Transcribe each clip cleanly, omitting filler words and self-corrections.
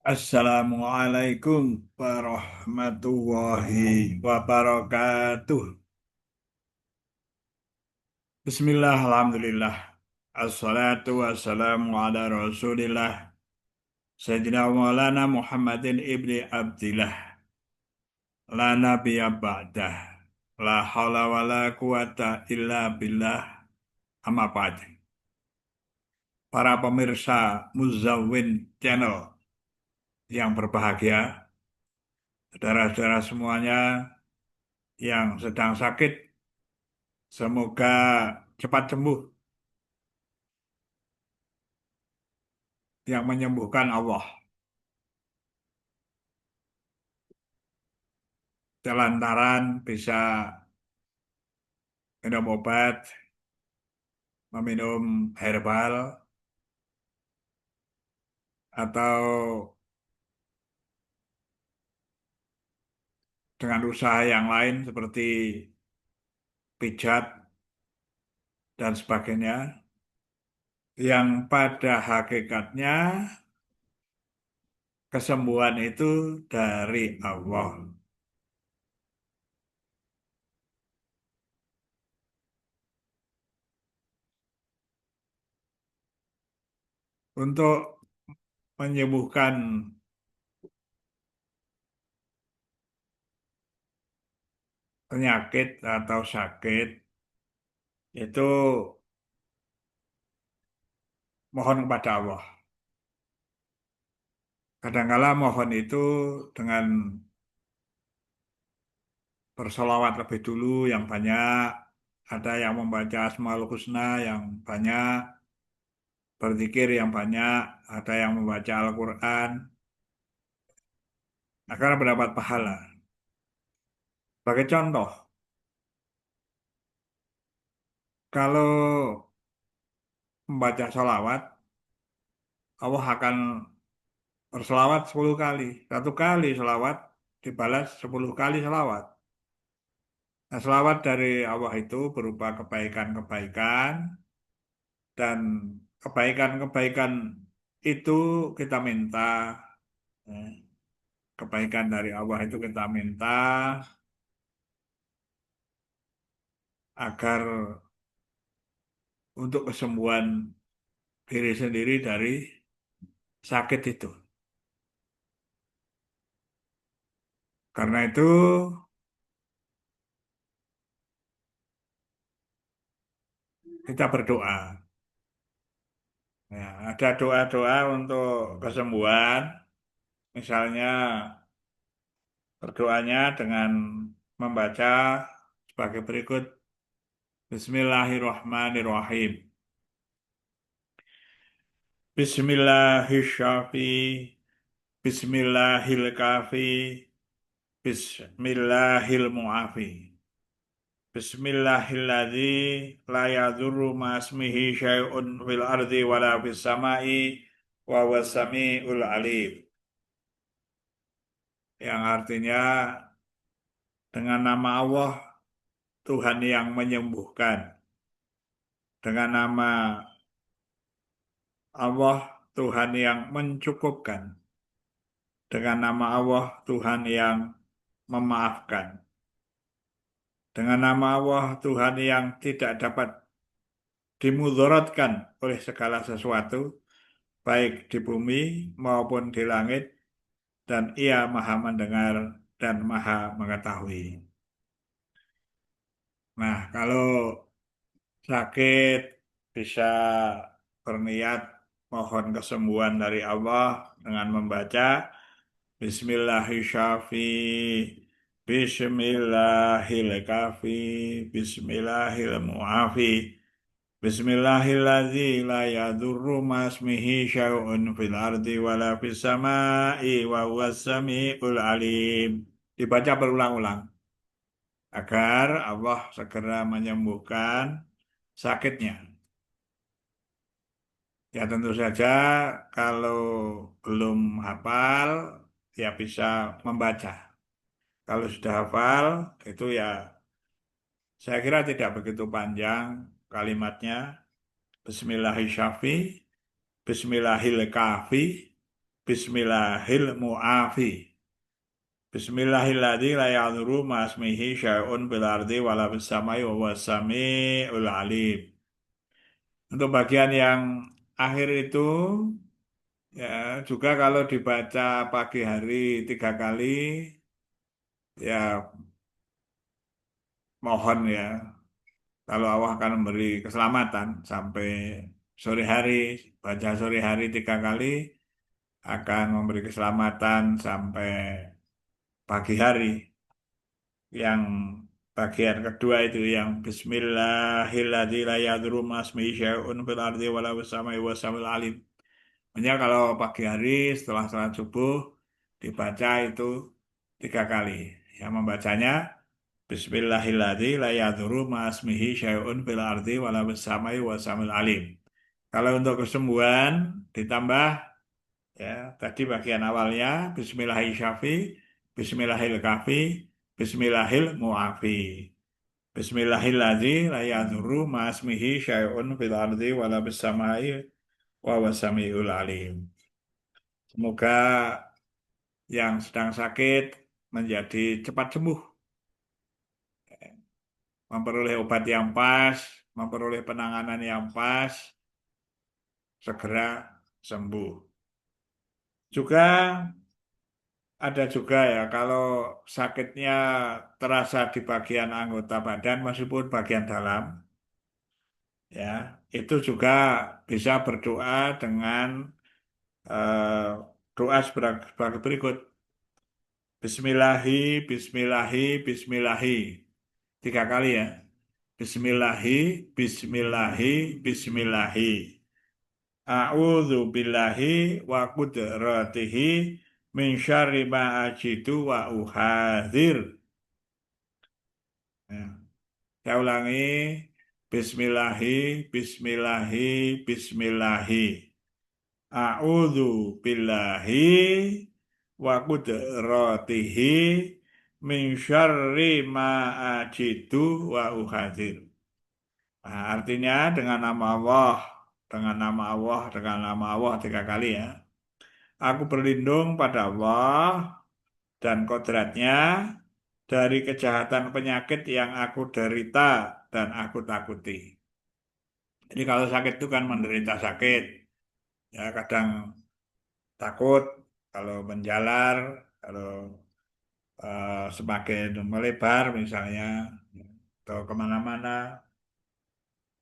Assalamualaikum warahmatullahi wabarakatuh. Bismillah, alhamdulillah. Assalatu wassalamu ala rasulillah. Sayyidina Maulana Muhammadin ibni Abdillah. La nabiyya ba'dah. La hawla wa la quwata illa billah. Amma ba'd. Para pemirsa Muzawwin Channel yang berbahagia, saudara-saudara semuanya yang sedang sakit, semoga cepat sembuh. Yang menyembuhkan Allah. Lantaran bisa minum obat, meminum herbal, atau dengan usaha yang lain seperti pijat dan sebagainya, yang pada hakikatnya kesembuhan itu dari Allah. Untuk menyembuhkan penyakit atau sakit, itu mohon kepada Allah. Kadangkala mohon itu dengan bersolawat lebih dulu yang banyak, ada yang membaca Asmaul Husna yang banyak, berzikir yang banyak, ada yang membaca Al-Quran, agar mendapat pahala. Sebagai contoh, kalau membaca solawat, Allah akan bersolawat 10 kali. Satu kali solawat dibalas 10 kali solawat. Nah, solawat dari Allah itu berupa kebaikan-kebaikan, dan kebaikan-kebaikan itu kita minta, ya. Kebaikan dari Allah itu kita minta agar untuk kesembuhan diri sendiri dari sakit itu. Karena itu kita berdoa. Ya, ada doa-doa untuk kesembuhan. Misalnya berdoanya dengan membaca sebagai berikut. Bismillahirrahmanirrahim. Bismillahirrahmanirrahim. Bismillahilkafi. Bismillahilmu'afi. Bismillahilladzi la yadurru ma'asmihi syai'un fil ardi wala fis sama'i wa huwas sami'ul alim. Yang artinya dengan nama Allah Tuhan yang menyembuhkan. Dengan nama Allah Tuhan yang mencukupkan. Dengan nama Allah Tuhan yang memaafkan. Dengan nama Allah Tuhan yang tidak dapat dimudaratkan oleh segala sesuatu, baik di bumi maupun di langit, dan Ia Maha mendengar dan Maha mengetahui. Nah, kalau sakit bisa berniat mohon kesembuhan dari Allah dengan membaca Bismillahirrahmanirrahim. Bismillahilkafi. Bismillahilmu'afi. Bismillahilladzi la yadurru ma'asmihi syai'un fil ardi wala fis sama'i wa huwas sami'ul alim. Dibaca berulang-ulang agar Allah segera menyembuhkan sakitnya. Ya tentu saja kalau belum hafal ya bisa membaca. Kalau sudah hafal itu ya saya kira tidak begitu panjang kalimatnya. Bismillahirrahmanirrahim. Bismillahilkafi. Bismillahil mu'afi. Bismillahilladzi la yadurru ma'asmihi syai'un fil ardi wala fis samai wa huwas samiul alim. Untuk bagian yang akhir itu ya juga kalau dibaca pagi hari 3 kali ya mohon ya kalau Allah akan memberi keselamatan sampai sore hari, baca sore hari 3 kali akan memberi keselamatan sampai pagi hari. Yang bagian kedua itu yang Bismillahirrahmanirrahim la yadurru ma'asmihi syai'un fil ardi wala fis samai wa samil alim. Makanya kalau pagi hari setelah salat subuh dibaca itu 3 kali. Yang membacanya Bismillahirrahmanirrahim la yadurru ma'asmihi syai'un fil ardi wala fis samai wa samil alim. Kalau untuk kesembuhan ditambah ya tadi bagian awalnya Bismillahirrahmanirrahim, Bismillahirrahmanirrahim, Bismillahirrahmanirrahim. Bismillahirrahmanirrahim la yadurru ma'asmihi syai'un fil ardi wala fis samai wa huwas samiul alim. Semoga yang sedang sakit menjadi cepat sembuh, memperoleh obat yang pas, memperoleh penanganan yang pas, segera sembuh. Juga ada juga ya kalau sakitnya terasa di bagian anggota badan meskipun bagian dalam, ya itu juga bisa berdoa dengan eh, doa sebagai berikut. Bismillahi, Bismillahi, Bismillahi. 3 kali ya. Bismillahi, Bismillahi, Bismillahi. A'udzu billahi wa qudratihi min syarri ma ajidu wa uhadzir. Ya. Saya ulangi. Bismillahi, Bismillahi, Bismillahi. A'udzu billahi wa qudratihi min syarri ma ajidu wa uhadzir. Nah, artinya dengan nama Allah, dengan nama Allah, dengan nama Allah 3 kali ya. Aku berlindung pada Allah dan kodratnya dari kejahatan penyakit yang aku derita dan aku takuti. Jadi kalau sakit itu kan menderita sakit, ya kadang takut kalau menjalar, kalau semakin melebar misalnya, atau kemana-mana,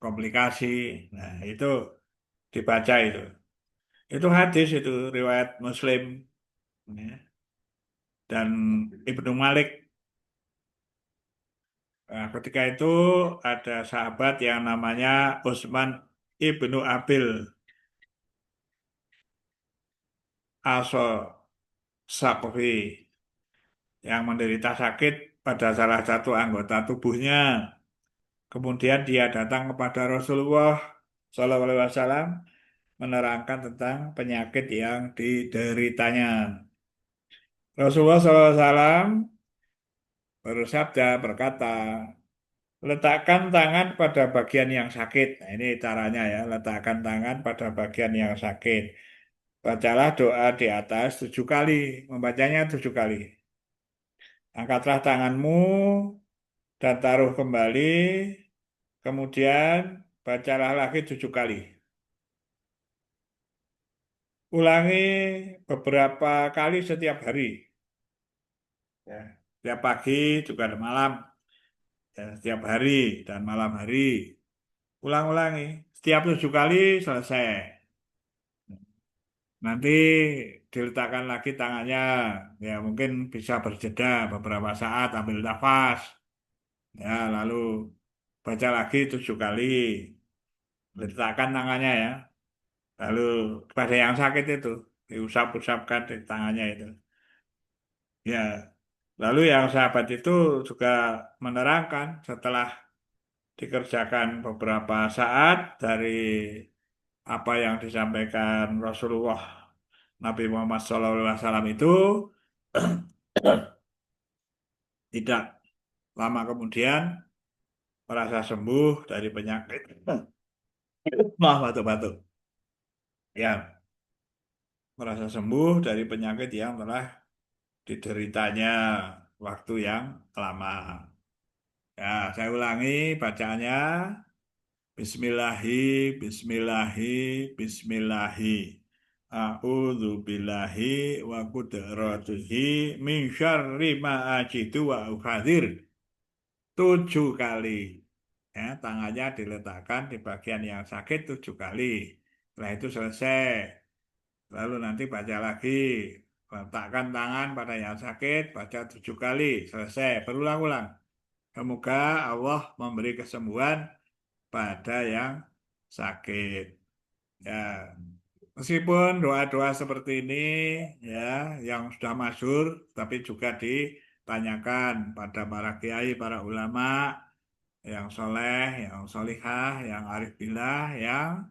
komplikasi. Nah, itu dibaca itu. Itu hadis itu riwayat Muslim ya. Dan Ibnu Malik. Nah, ketika itu ada sahabat yang namanya Utsman Ibnu Abil Aso Saqafi yang menderita sakit pada salah satu anggota tubuhnya. Kemudian dia datang kepada Rasulullah Shallallahu Alaihi Wasallam menerangkan tentang penyakit yang dideritanya. Rasulullah SAW bersabda berkata, letakkan tangan pada bagian yang sakit. Nah, ini caranya ya, letakkan tangan pada bagian yang sakit. Bacalah doa di atas 7 kali, membacanya 7 kali. Angkatlah tanganmu dan taruh kembali, kemudian bacalah lagi 7 kali. Ulangi beberapa kali setiap hari. Ya, setiap pagi juga ada malam. Ya, setiap hari dan malam hari. Ulang-ulangi. Setiap 7 kali selesai. Nanti diletakkan lagi tangannya. Ya mungkin bisa berjeda beberapa saat ambil nafas. Ya lalu baca lagi 7 kali. Letakkan tangannya ya. Lalu pada yang sakit itu diusap-usapkan di tangannya itu. Ya, lalu yang sahabat itu juga menerangkan setelah dikerjakan beberapa saat dari apa yang disampaikan Rasulullah Nabi Muhammad SAW itu tidak lama kemudian merasa sembuh dari penyakit. Batuk-batuk. Ya, merasa sembuh dari penyakit yang telah dideritanya waktu yang lama. Ya, saya ulangi bacaannya. Bismillahi, bismillahi, bismillahi. A'udzu billahi wa qudratihi min syarri ma ajidu wa uhadir. 7 kali. Ya, tangannya diletakkan di bagian yang sakit 7 kali. Setelah itu selesai. Lalu nanti baca lagi. Letakkan tangan pada yang sakit, baca 7 kali. Selesai. Berulang-ulang. Semoga Allah memberi kesembuhan pada yang sakit. Ya, meskipun doa-doa seperti ini ya yang sudah masyhur, tapi juga ditanyakan pada para kiai, para ulama yang soleh, yang solihah, yang arif billah, yang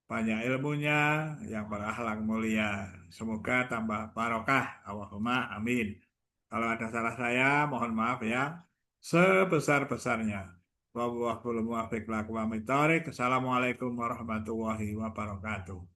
banyak ilmunya, yang berakhlak mulia. Semoga tambah barokah. Allahumma amin. Kalau ada salah saya, mohon maaf ya. Sebesar-besarnya. Wallahul muwaffiq. Assalamualaikum warahmatullahi wabarakatuh.